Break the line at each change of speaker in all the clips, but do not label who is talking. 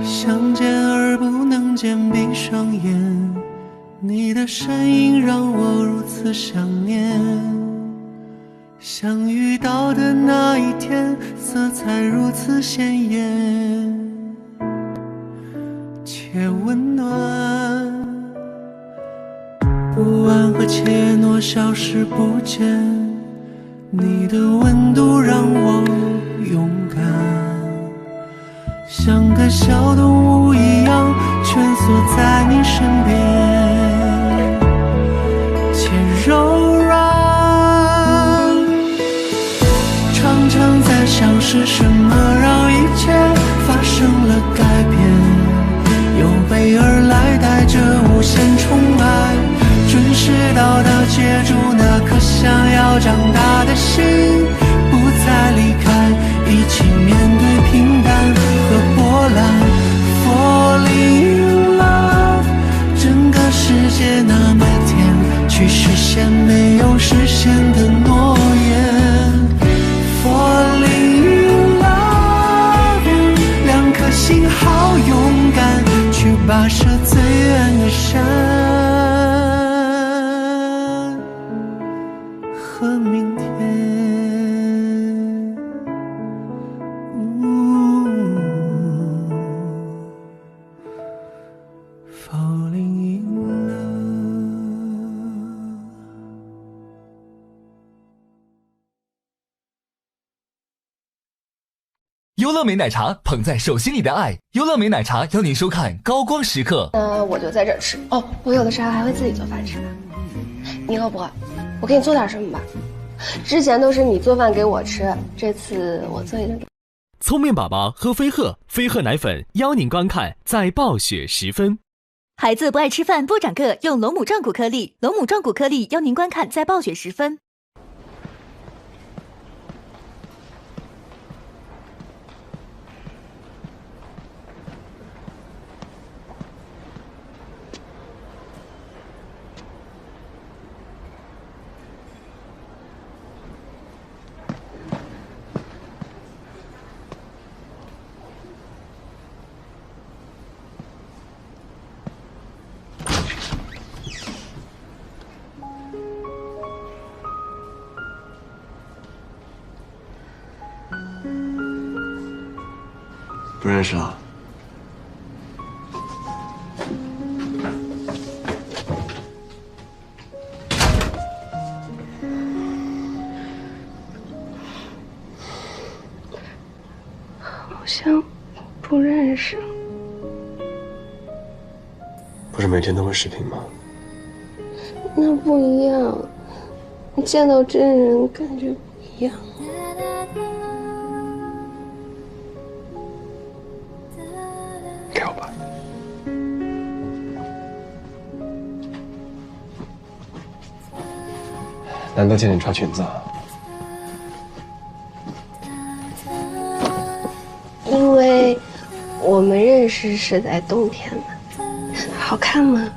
想见而不能见，闭上眼，你的身影让我如此想念。相遇到的那一天，色彩如此鲜艳且温暖，不安和怯懦消失不见，你的温度让我勇敢，像个小动物一样蜷缩在你身边，且柔软。常常在想是什么让一切发生了改变，有备而来带着无限宠爱，准时到达接住那颗想要长大的心，不再离开，一起面对平淡和波澜。Falling in love， 整个世界那么甜，去实现没有实现的诺言。Falling in love you， 两颗心好勇敢，去跋涉最远的山和明天。Falling in love。
优乐美奶茶捧在手心里的爱，优乐美奶茶邀您收看高光时刻。
我就在这儿吃哦。我有的时候还会自己做饭吃的。你饿不饿？我给你做点什么吧。之前都是你做饭给我吃，这次我做一顿。
聪明宝宝喝飞鹤，飞鹤奶粉邀您观看在暴雪时分。
孩子不爱吃饭不长个，用龙母壮骨颗粒，龙母壮骨颗粒邀您观看在暴雪时分。
不认识啊？
好像不认识。
不是每天都会视频吗？
那不一样，你见到真人感觉不一样。
给我吧。难得见你穿裙子啊。
因为我们认识是在冬天嘛，好看吗？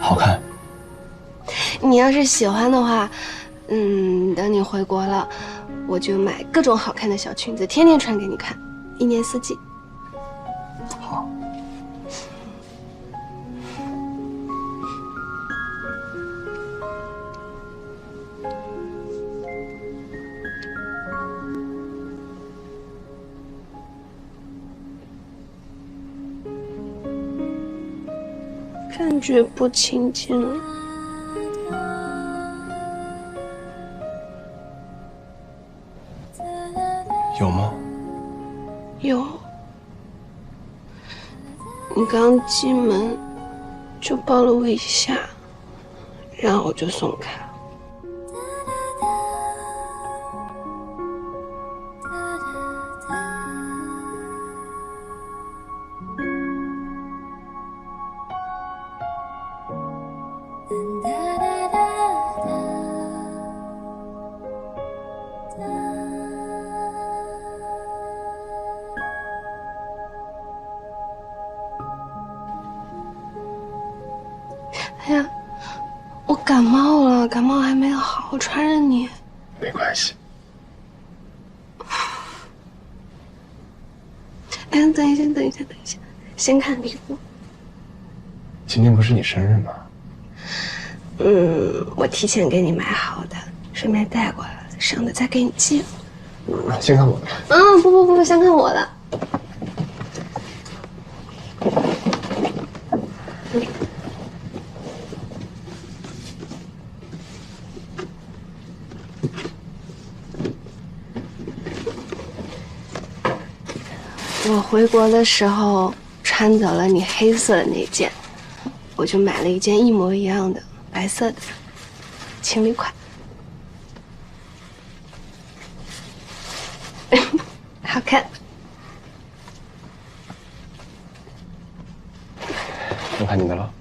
好看。
你要是喜欢的话，等你回国了，我就买各种好看的小裙子，天天穿给你看，一年四季。
好。
感觉不亲近了。
有吗？
有。你刚进门就抱了我一下，然后我就松开了。哎呀，我感冒了，感冒还没好，我传染你。
没关系。
等一下，先看礼物。
今天不是你生日吗？
我提前给你买好的，顺便带过来了，剩的再给你寄。
先看我的。
不，先看我的。我回国的时候穿走了你黑色的那件，我就买了一件一模一样的白色的情侣款。好看。
我看你的了。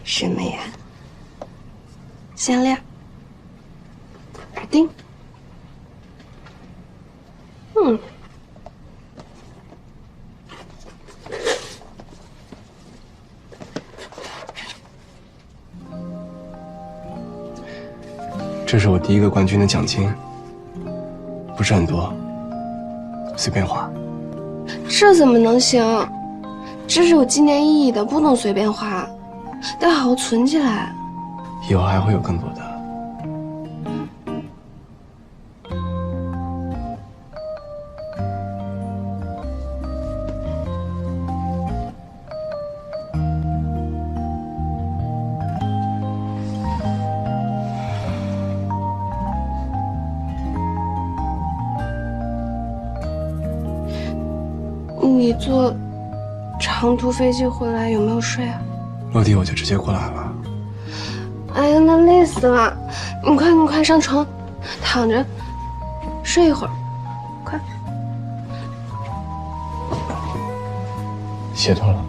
什么呀？项链、耳钉。
这是我第1个冠军的奖金，不是很多，随便花。
这怎么能行？这是有纪念意义的，不能随便花，得好好存起来。
以后还会有更多的。
你坐长途飞机回来有没有睡啊？
落地我就直接过来了。
哎呀，那累死了！你快上床，躺着睡一会儿，快。
鞋脱了。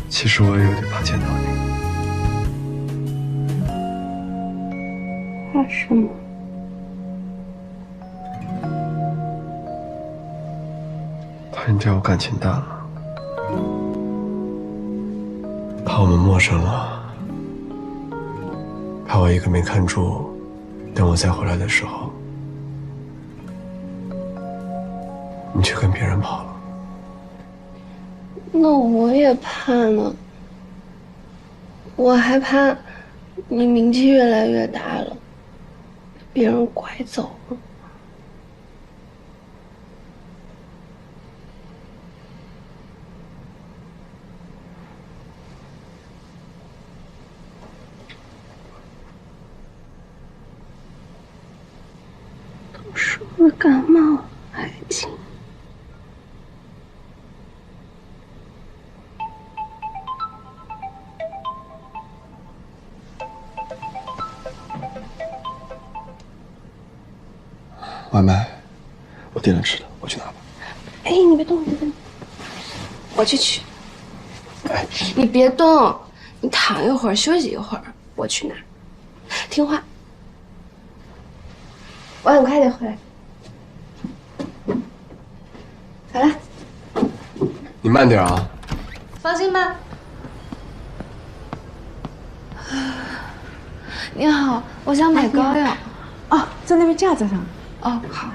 其实我也有点怕见到你。
怕什么？
怕你对我感情淡了，怕我们陌生了，怕我一个没看住，等我再回来的时候，你却跟别人跑了。
那我也怕呢，我还怕你名气越来越大了，别人拐走了。都说了感冒爱情。
外卖，我点了吃的，我去拿吧。
哎，你别动，我去取。
哎，
你别动，你躺一会儿，休息一会儿，我去拿。听话，我很快就回来。好了，
你慢点啊。
放心吧。你好，我想买膏药。
哦，在那边架子上。
哦，好。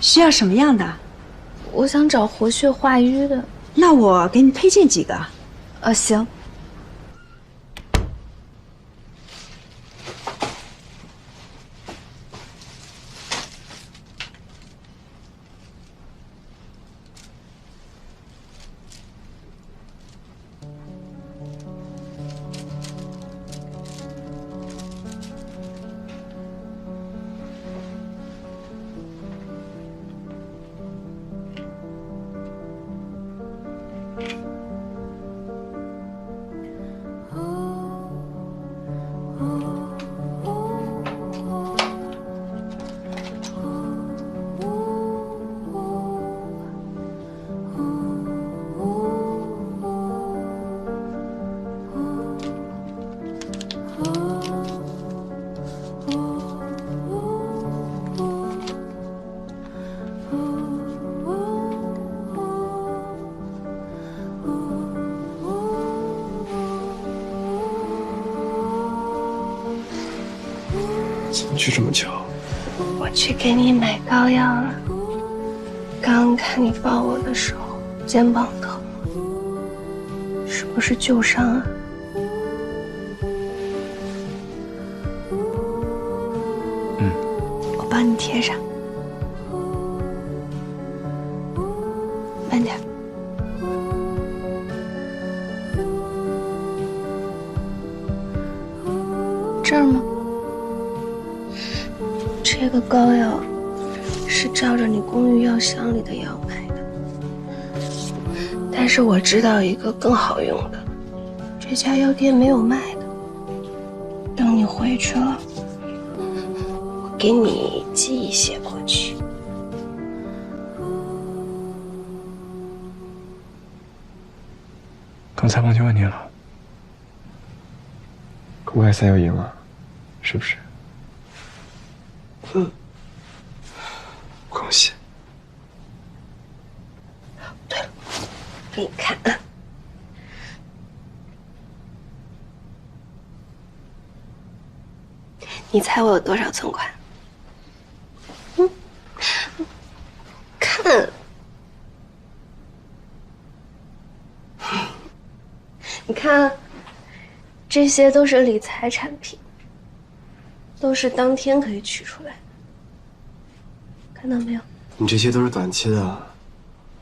需要什么样的？
我想找活血化瘀的。
那我给你推荐几个。
行。
去这么久？
我去给你买膏药了。刚看你抱我的时候，肩膀疼，是不是旧伤啊？我帮你贴上，慢点。这儿吗？这个膏药是照着你公寓药箱里的药买的，但是我知道一个更好用的，这家药店没有卖的。等你回去了，我给你寄一些过去。
刚才忘记问你了，公开赛要赢了，是不是？恭喜！
对了，给你看啊，你猜我有多少存款？看，你看，这些都是理财产品，都是当天可以取出来的，看到没有？
你这些都是短期的，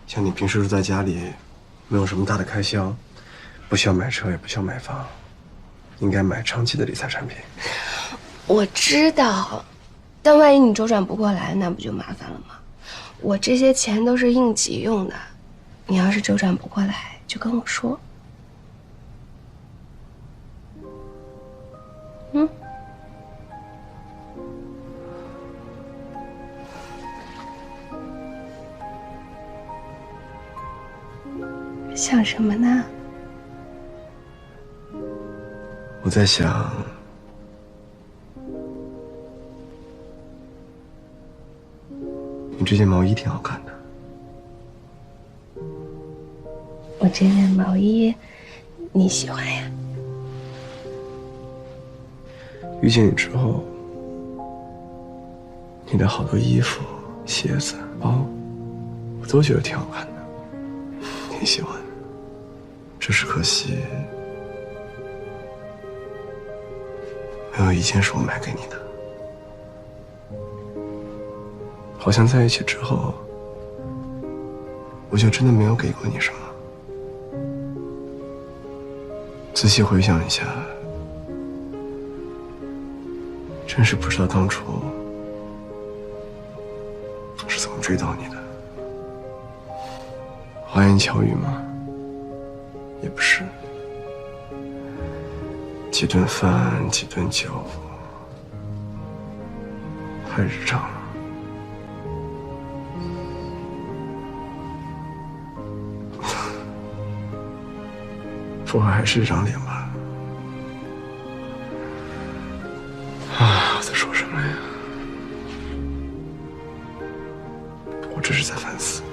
像你平时住在家里，没有什么大的开销，不需要买车，也不需要买房，应该买长期的理财产品。
我知道，但万一你周转不过来，那不就麻烦了吗？我这些钱都是应急用的，你要是周转不过来，就跟我说。想什么呢？
我在想，你这件毛衣挺好看的。
我这件毛衣你喜欢呀？
遇见你之后，你的好多衣服、鞋子、包，我都觉得挺好看的，挺喜欢的。只是可惜，没有一件是我买给你的。好像在一起之后，我就真的没有给过你什么。仔细回想一下，真是不知道当初是怎么追到你的。花言巧语吗？也不是。几顿饭，几顿酒，太日常了。不过还是这张脸吧。啊，我在说什么呀？我只是在反思。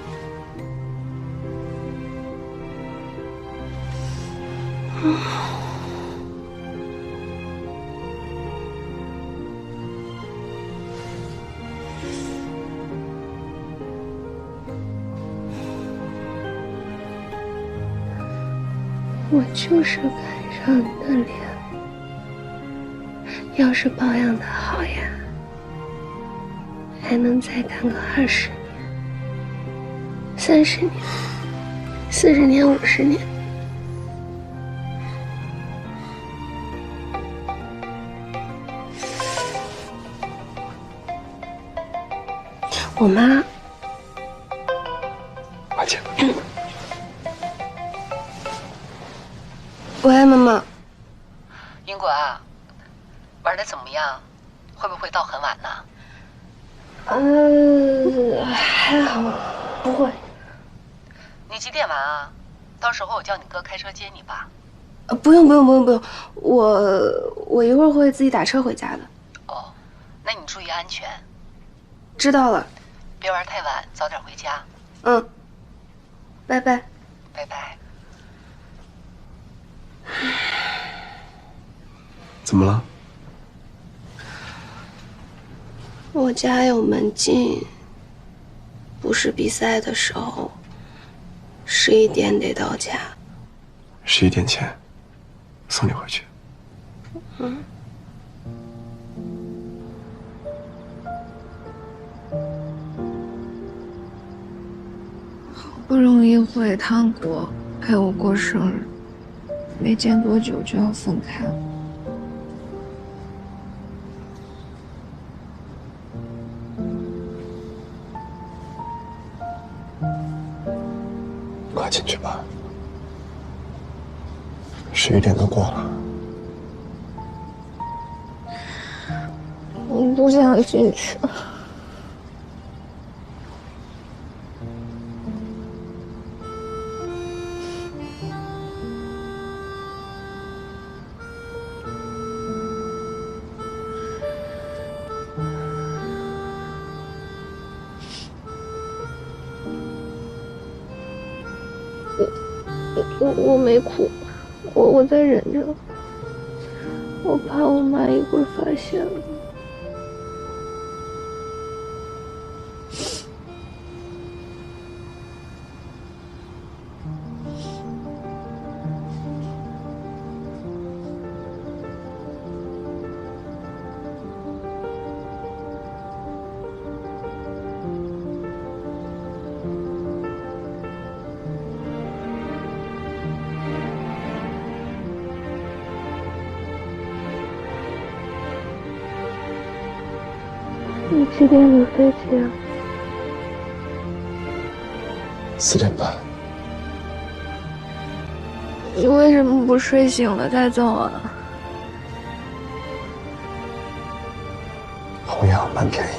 我就是看上你的脸，要是保养的好呀，还能再干个20年、30年、40年、50年。我妈，
快进。
喂，妈妈。
英国啊，玩的怎么样？会不会到很晚呢？
还好，不会。
你几点完啊？到时候我叫你哥开车接你吧。
不用，我一会儿会自己打车回家的。
哦，那你注意安全。
知道了。
别玩太晚，早点回家。
嗯，拜拜。
拜拜。
怎么了？
我家有门禁，不是比赛的时候，11点得到家。
11点前送你回去。
嗯。好不容易回趟国陪我过生日，没见多久就要分开了。
快进去吧，11点都过了。
我不想进去。我没哭，我在忍着，我怕我妈一会儿发现了。你几点的飞机啊
？4点半。
你为什么不睡醒了再走啊？
红眼航班便宜。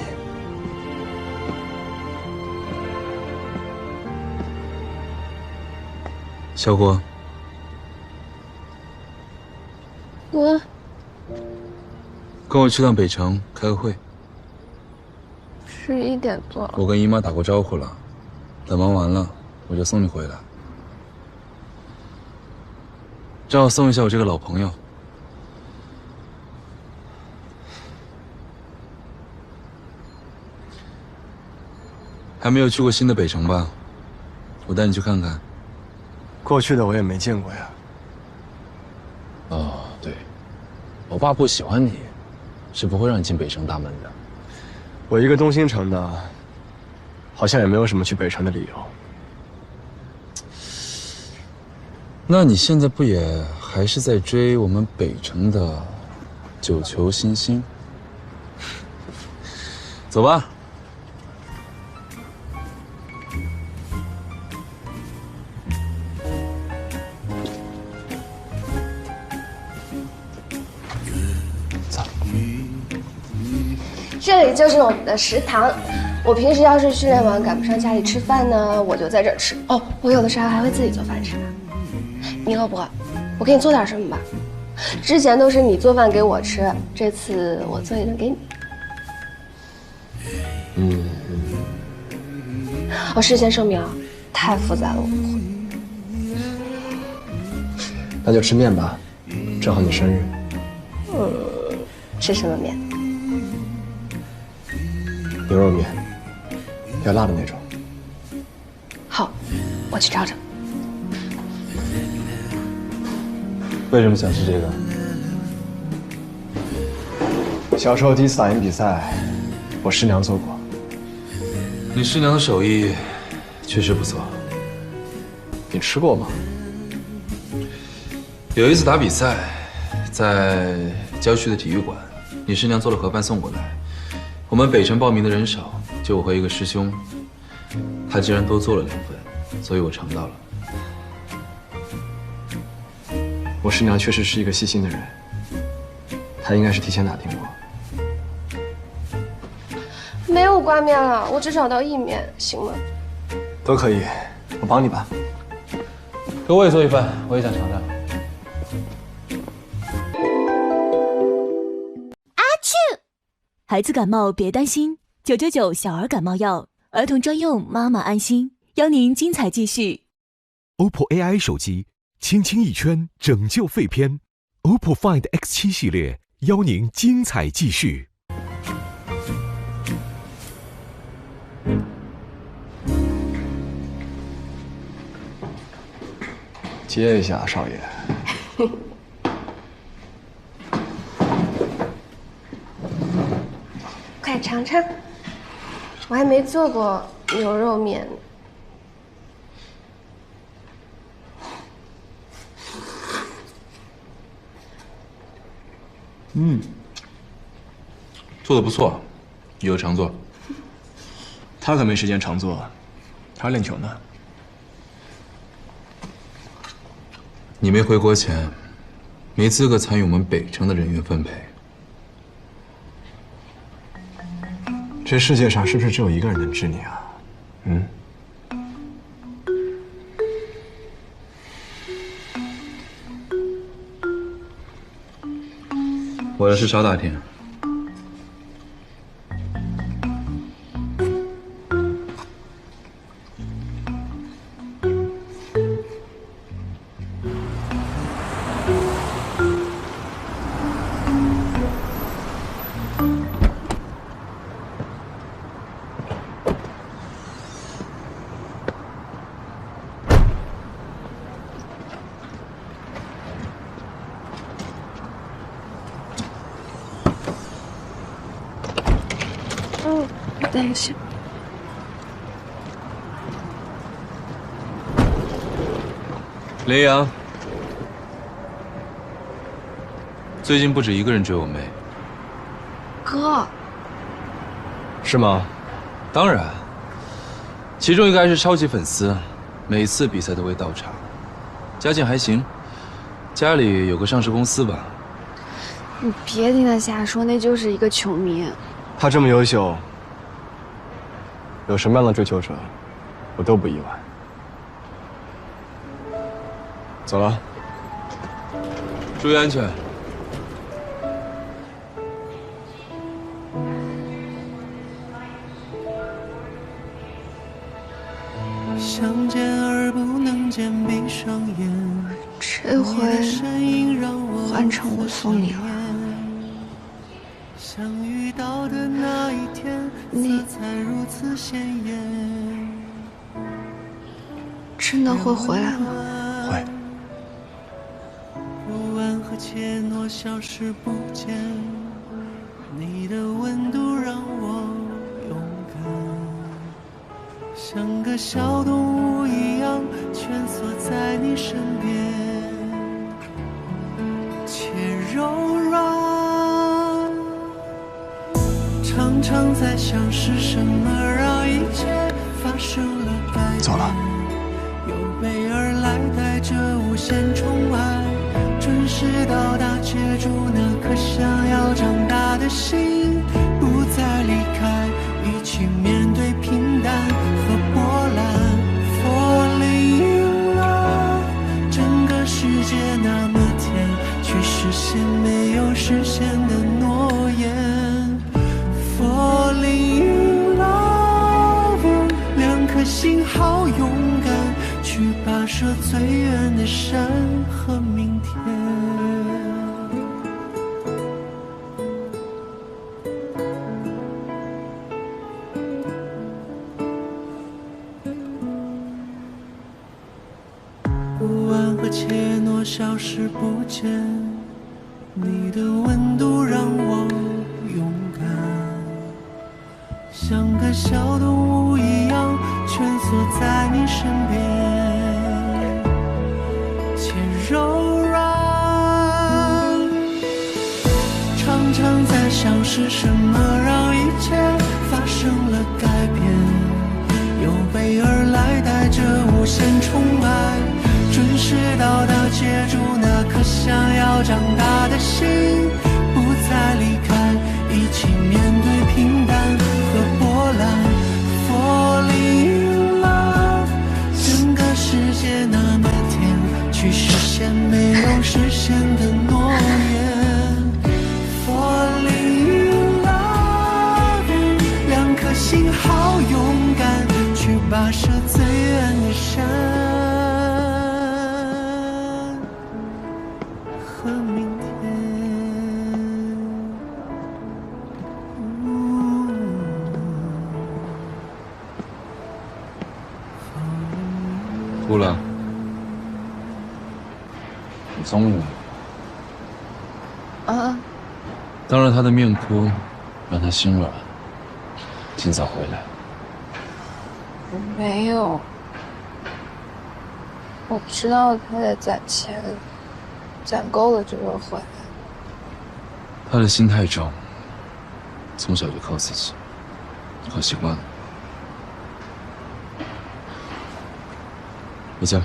小郭，
我
跟我去趟北城开个会。
11点多了。
我跟姨妈打过招呼了，等忙完了我就送你回来。正好送一下我这个老朋友。还没有去过新的北城吧？我带你去看看。
过去的我也没见过呀。
哦，对，我爸不喜欢你，是不会让你进北城大门的。
我一个东兴城的，好像也没有什么去北城的理由。
那你现在不也还是在追我们北城的9球新星？走吧。
这里就是我们的食堂。我平时要是训练完赶不上家里吃饭呢，我就在这儿吃。哦，我有的时候还会自己做饭吃呢。你饿不饿？我给你做点什么吧。之前都是你做饭给我吃，这次我做一顿给你。我事先声明啊，太复杂了我不会。
那就吃面吧，正好你生日。
吃什么面？
牛肉面，要辣的那种。
好，我去找找。
为什么想吃这个？
小时候第一次打赢比赛，我师娘做过。
你师娘的手艺确实不错。
你吃过吗？
有一次打比赛，在郊区的体育馆，你师娘做了盒饭送过来。我们北城报名的人少，就我和一个师兄，他竟然多做了2份，所以我尝到了。
我师娘确实是一个细心的人，她应该是提前打听过。
没有挂面了，我只找到意面，行吗？
都可以，我帮你吧。
给我也做一份，我也想尝尝。
孩子感冒别担心，999小儿感冒药，儿童专用，妈妈安心。邀您精彩继续。
OPPO AI 手机，轻轻一圈拯救废片。OPPO Find X7 系列，邀您精彩继续。
接一下，少爷。
快尝尝，我还没做过牛肉面呢。
做的不错，以后常做。
他可没时间常做，他练球呢。
你没回国前，没资格参与我们北城的人员分配。
这世界上是不是只有一个人能治你啊？
我来是邵大天。
等一下。
林阳，最近不止一个人追我妹。
哥，
是吗？
当然，其中一个还是超级粉丝，每次比赛都会到场，家境还行，家里有个上市公司吧。
你别听他瞎说，那就是一个球迷。
他这么优秀，有什么样的追求者，我都不意外。走了，
注意安全。
相见而不能见，闭上眼。
这回换成我送你了。
相遇到的那一天，色彩如此鲜艳。
真的会回来吗？
会。
不安和怯懦消失不见，你的温度让我勇敢，像个小动物一样蜷缩在你身边，且柔软。常常在想是什么让一切发生了改变。
走了。
有备而来，带着无限宠爱，准时到达，接住那颗想要长大的心，不再离开，一起面对平淡和波澜。Falling in love， 整个世界那么甜，去实现没有实现的诺言。Falling in love， 两颗心好勇敢，去跋涉最远的山和明天。不安和怯懦消失不见，你的温度让我勇敢，像个小动物一样蜷缩在你身边，且柔软。常常在想是什么让一切发生了改变，有备而来，带着无限宠爱，准时到达，接住那颗想要长大的心，不再离开，一起面对平淡和波澜。Falling in love， 整个世界那么甜，去实现没有实现的诺言。Falling in love， 两颗心好勇敢，去跋涉最远的山和明天。
哭了。踪了。
啊？
当着他的面哭，让他心软，尽早回来。
没有，我知道他在攒钱，攒够了就会回来。
他的心太重，从小就靠自己，靠习惯了。回家。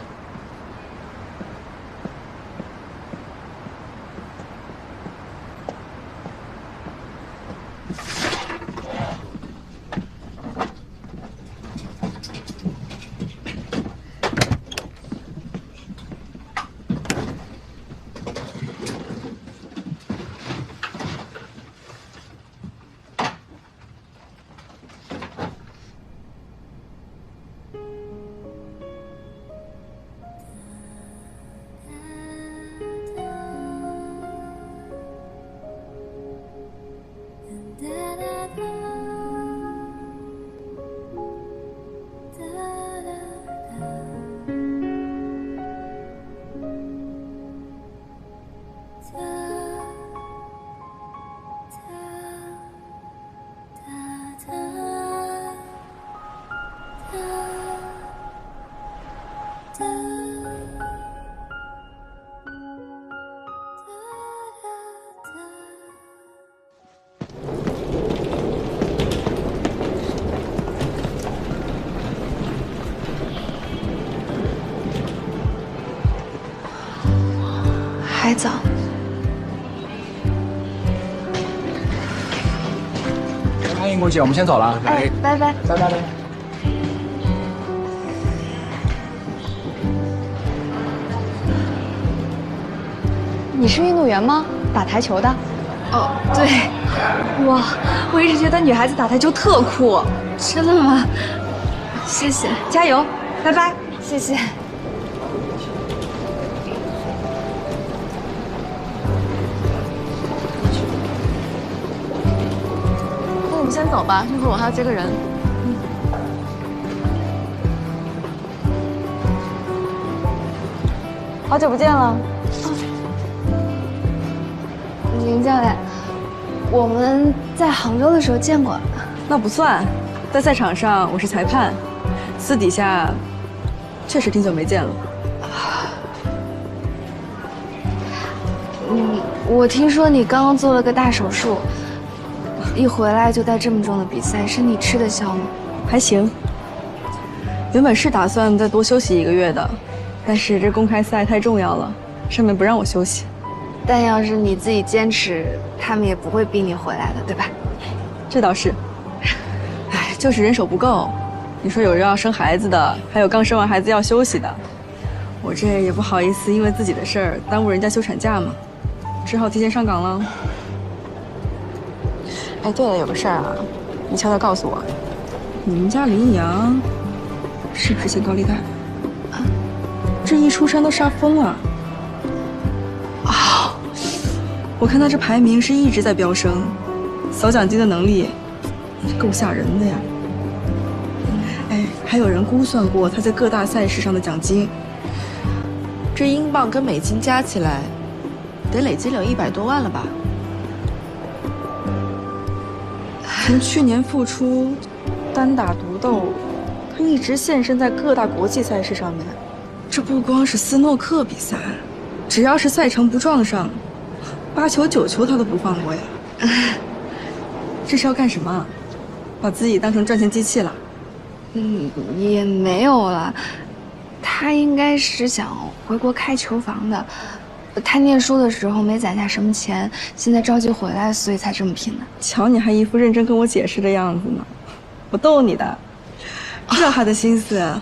还早。
欢迎郭姐，我们先走了。
哎，拜拜。
拜拜。
你是运动员吗？打台球的？
哦，对。
哇，我一直觉得女孩子打台球特酷。
真的吗？谢谢，
加油，拜拜。
谢谢。
那我们先走吧，一会儿我还要接个人。好久不见了。
林教练，我们在杭州的时候见过。
那不算，在赛场上我是裁判，私底下确实挺久没见了。
我听说你刚刚做了个大手术，一回来就带这么重的比赛，身体吃得消吗？
还行。原本是打算再多休息1个月的，但是这公开赛太重要了，上面不让我休息。
但要是你自己坚持，他们也不会逼你回来的，对吧？
这倒是。哎，就是人手不够。你说有人要生孩子的，还有刚生完孩子要休息的，我这也不好意思因为自己的事儿耽误人家休产假嘛，只好提前上岗了。哎，对了，有个事儿啊，你悄悄告诉我，你们家林阳是不是欠高利贷？啊，这一出山都杀疯了。啊，我看他这排名是一直在飙升，扫奖金的能力够吓人的呀。哎，还有人估算过他在各大赛事上的奖金，
这英镑跟美金加起来，得累积了100多万了吧？
从去年复出，单打独斗，他一直现身在各大国际赛事上面。这不光是斯诺克比赛，只要是赛程不撞上，8球9球他都不放过呀。这是要干什么？把自己当成赚钱机器了？
也没有了。他应该是想回国开球房的。他念书的时候没攒下什么钱，现在着急回来，所以才这么拼的。
瞧你还一副认真跟我解释的样子呢，我逗你的。知道他的心思，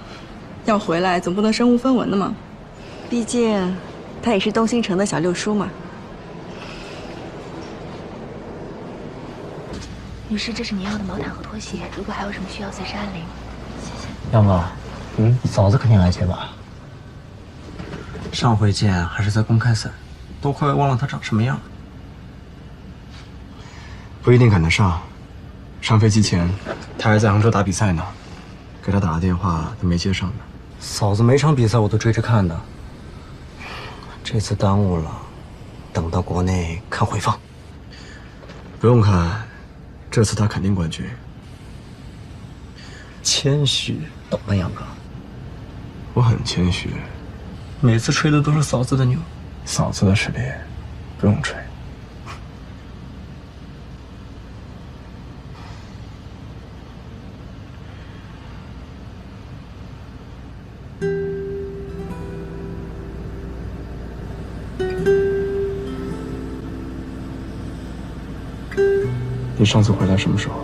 要回来总不能身无分文的嘛。毕竟他也是东兴城的小六叔嘛。
女士，这是您要的毛毯和拖鞋，如果还有什么需要随时按铃。谢谢。
杨哥，嫂子肯定来接吧？上回见还是在公开赛，都快忘了她长什么样了。
不一定赶得上。上飞机前，她还在杭州打比赛呢，给她打了电话，她没接上呢。
嫂子每场比赛我都追着看的。这次耽误了，等到国内看回放。
不用看，这次他肯定冠军。
谦虚，懂吗，杨哥？
我很谦虚，
每次吹的都是嫂子的牛。
嫂子的实力不用吹。你上次回来什么时候？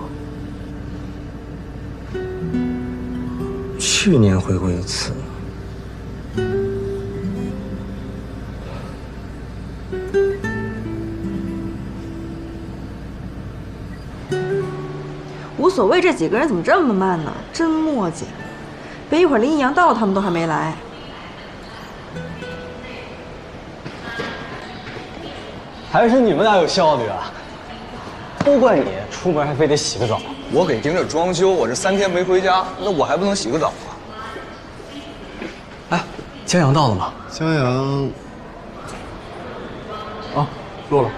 去年回过一次。
无所谓，这几个人怎么这么慢呢？真磨叽！别一会儿林一阳到了，他们都还没来。
还是你们俩有效率啊！都怪你，出门还非得洗个澡。
我给盯着装修，我这3天没回家，那我还不能洗个澡啊？
哎，江阳到了吗？
江阳，啊，落了。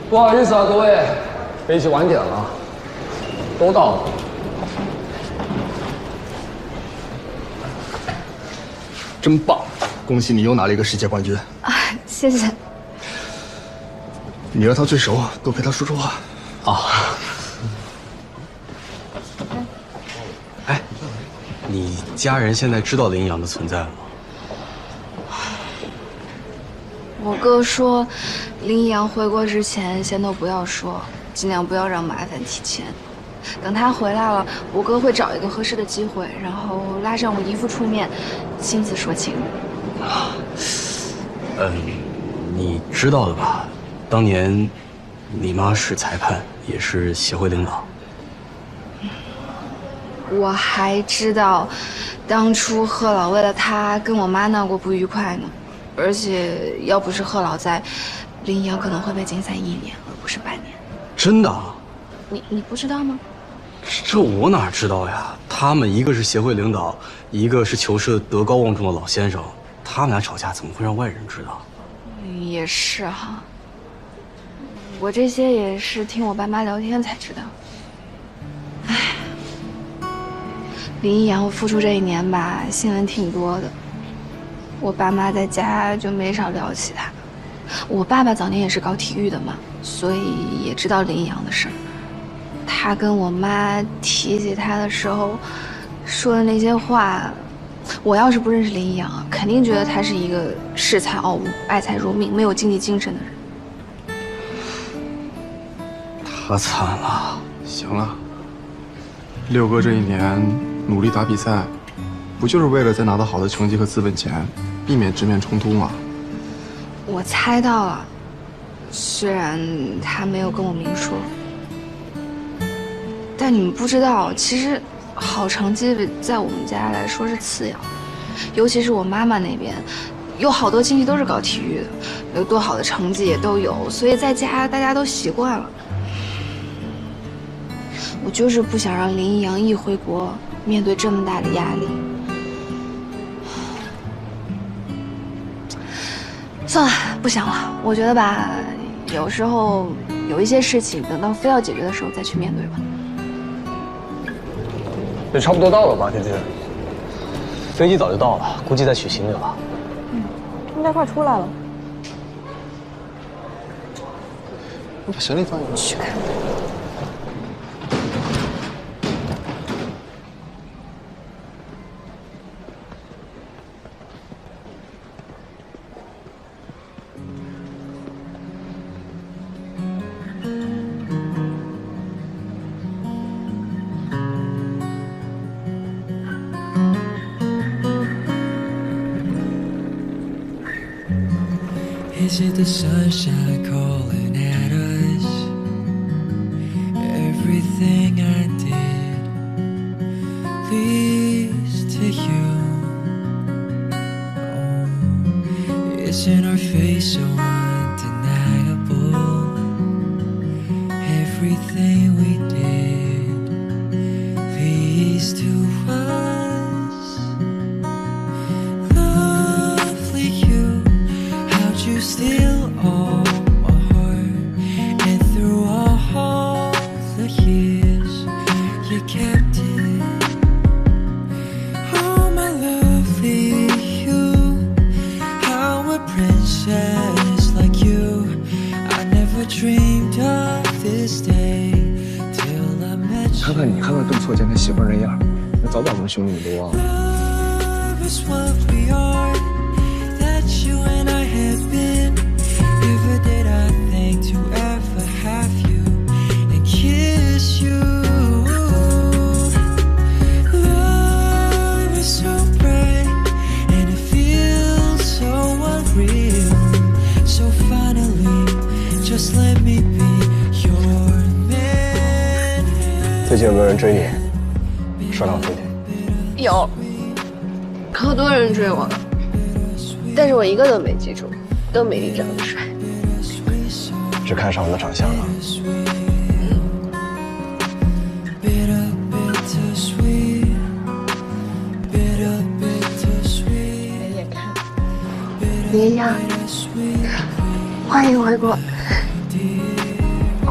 不好意思啊，各位，飞机晚点了，都到了。
真棒，恭喜你又拿了一个世界冠军。
啊，谢谢。
你和他最熟，多陪他说说话。
啊。哎，你家人现在知道林阳的存在了吗？
我哥说，林一阳回国之前先都不要说，尽量不要让麻烦提前。等他回来了，我哥会找一个合适的机会，然后拉上我姨父出面，亲自说情。
你知道的吧？当年你妈是裁判，也是协会领导。
我还知道，当初贺老为了他跟我妈闹过不愉快呢。而且要不是贺老在，林一阳可能会被禁赛1年，而不是半年。
真的？
你不知道吗？
这我哪知道呀？他们一个是协会领导，一个是球社德高望重的老先生，他们俩吵架怎么会让外人知道？
也是哈，我这些也是听我爸妈聊天才知道。唉，林一阳复出这1年吧，新闻挺多的。我爸妈在家就没少聊起他。我爸爸早年也是搞体育的嘛，所以也知道林一阳的事儿。他跟我妈提起他的时候说的那些话，我要是不认识林一阳，肯定觉得他是一个恃才傲物、爱财如命、没有竞技精神的人。
他惨了。
行了，六哥这1年努力打比赛，不就是为了在拿到好的成绩和资本前，避免直面冲突吗？
我猜到了，虽然他没有跟我明说，但你们不知道，其实好成绩在我们家来说是次要的，尤其是我妈妈那边，有好多亲戚都是搞体育的，有多好的成绩也都有，所以在家大家都习惯了。我就是不想让林一阳一回国面对这么大的压力。算了，不想了。我觉得吧，有时候有一些事情，等到非要解决的时候再去面对吧。
也差不多到了吧，天天。飞机早就到了，估计在取行李了。
应该快出来了。
你把行李放进去。
去看。
Is it the sunshine calling at us? Everything I did leads to you. Oh, isn't our face so undeniable? Everything we did leads to us. Lovely.
看你，看看顿挫见他媳妇那样，那早把我们兄弟们都忘了。最近有没有人追你？说两句。
有，可多人追我了，但是我一个都没记住，都没你长得帅。
只看上我的长相了。
林阳，欢迎回国，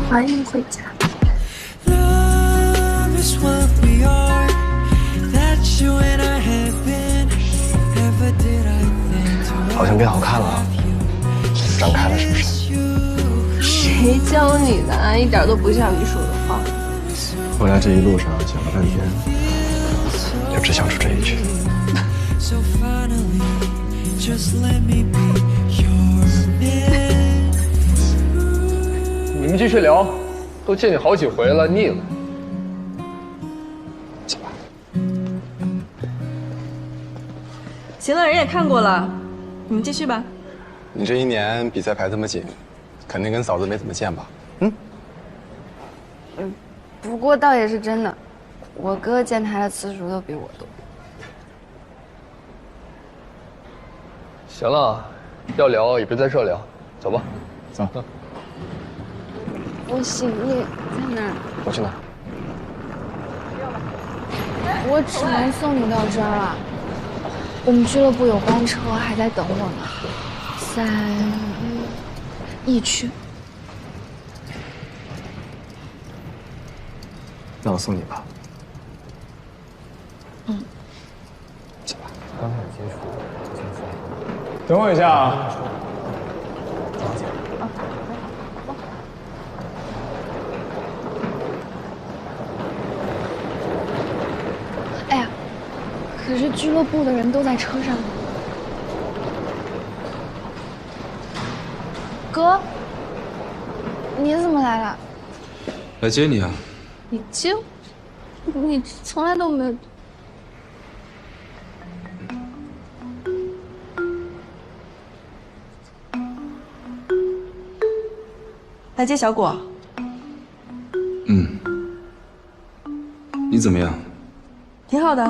欢迎回家。
好像变好看了，长开了是不是？
谁教你的啊？一点都不像你说的话。
回来这一路上想了半天，就只想出这一句。
你们继续聊，都见你好几回了，腻了。
走吧。
行了，人也看过了，你们继续吧。
你这一年比赛排这么紧，肯定跟嫂子没怎么见吧？
不过倒也是真的，我哥见他的次数都比我多。
行了，要聊也别在这聊，走吧。走。
我行李在哪儿？
我去拿。
我只能送你到这儿了。我们俱乐部有班车还在等我呢，在疫区。
那我送你吧。走吧。
刚开始接触，等我一下啊。
哎呀，可是俱乐部的人都在车上呢。哥，你怎么来了？
来接你啊。
你接我？你从来都没有。
来接小果。
你怎么样？
挺好的。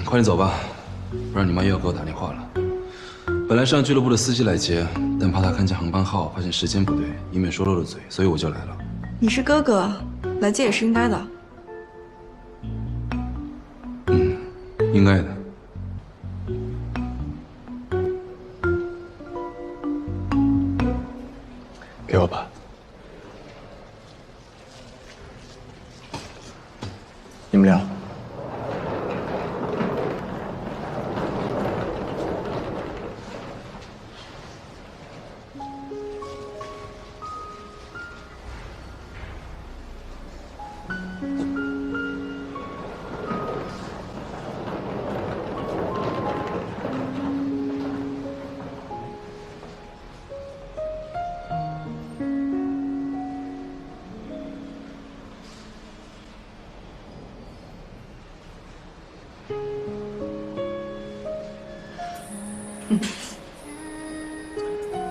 快点走吧，不然你妈又要给我打电话了。本来是让俱乐部的司机来接，但怕他看见航班号，发现时间不对，以免说漏了嘴，所以我就来了。
你是哥哥，来接也是应该的。
应该的。
给我吧。你们聊。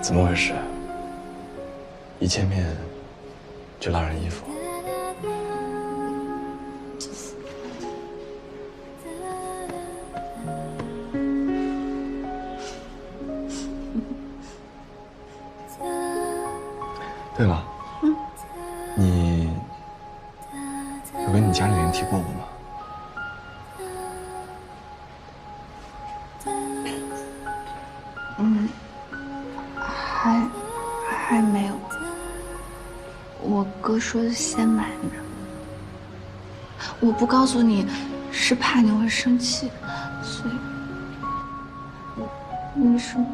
怎么回事？一见面就拉人衣服？对了，你有跟你家里人提过我吗？
还没有。我哥说先瞒着，我不告诉你，是怕你会生气，所以你什么时候？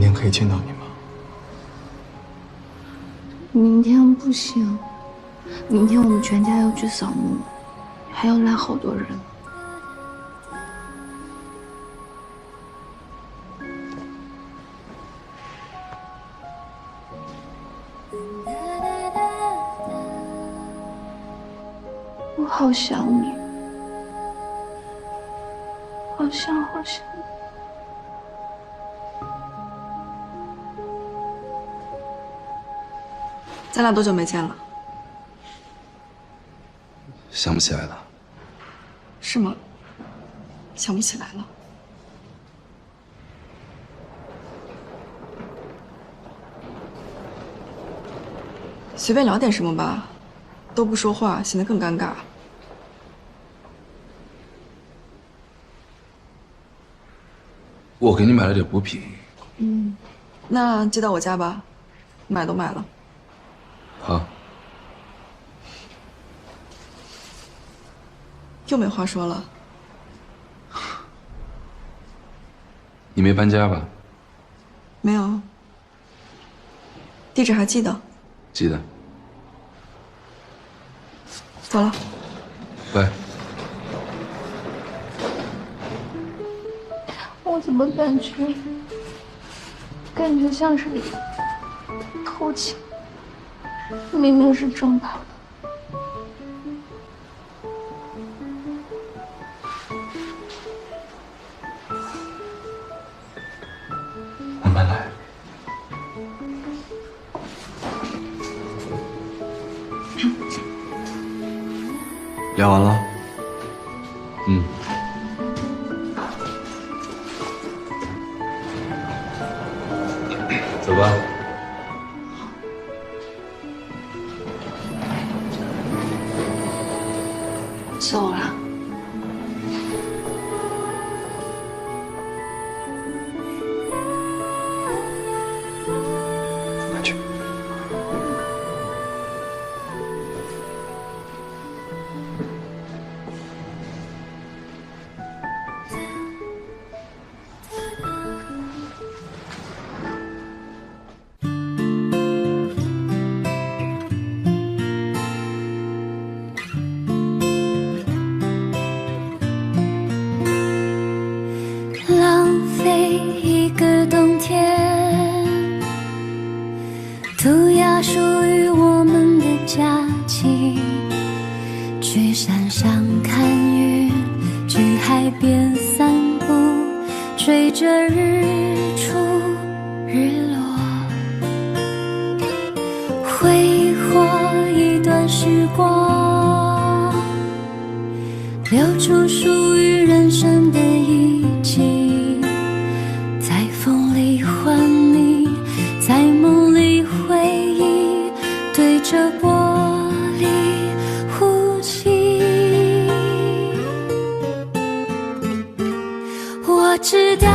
天可以见到你吗？
明天不行，明天我们全家要去扫墓，还要来好多人。我好想你，好想你。
咱俩多久没见了？
想不起来了。
是吗？想不起来了。随便聊点什么吧，都不说话，显得更尴尬。
我给你买了点补品。
那接到我家吧，买都买了。
好。
又没话说了。
你没搬家吧？
没有。地址还记得？
记得。
走了。
拜。
我怎么感觉像是偷情，明明是正跑的。
慢慢来。
聊完了。
走吧。
走了。
快去。
浪费一个冬天，涂鸦属于我们的假期，去山上看云，去海边散步，追着日出日落，挥霍一段时光，留住属于人生的一季，在风里幻迷，在梦里回忆，对着玻璃呼吸。我知道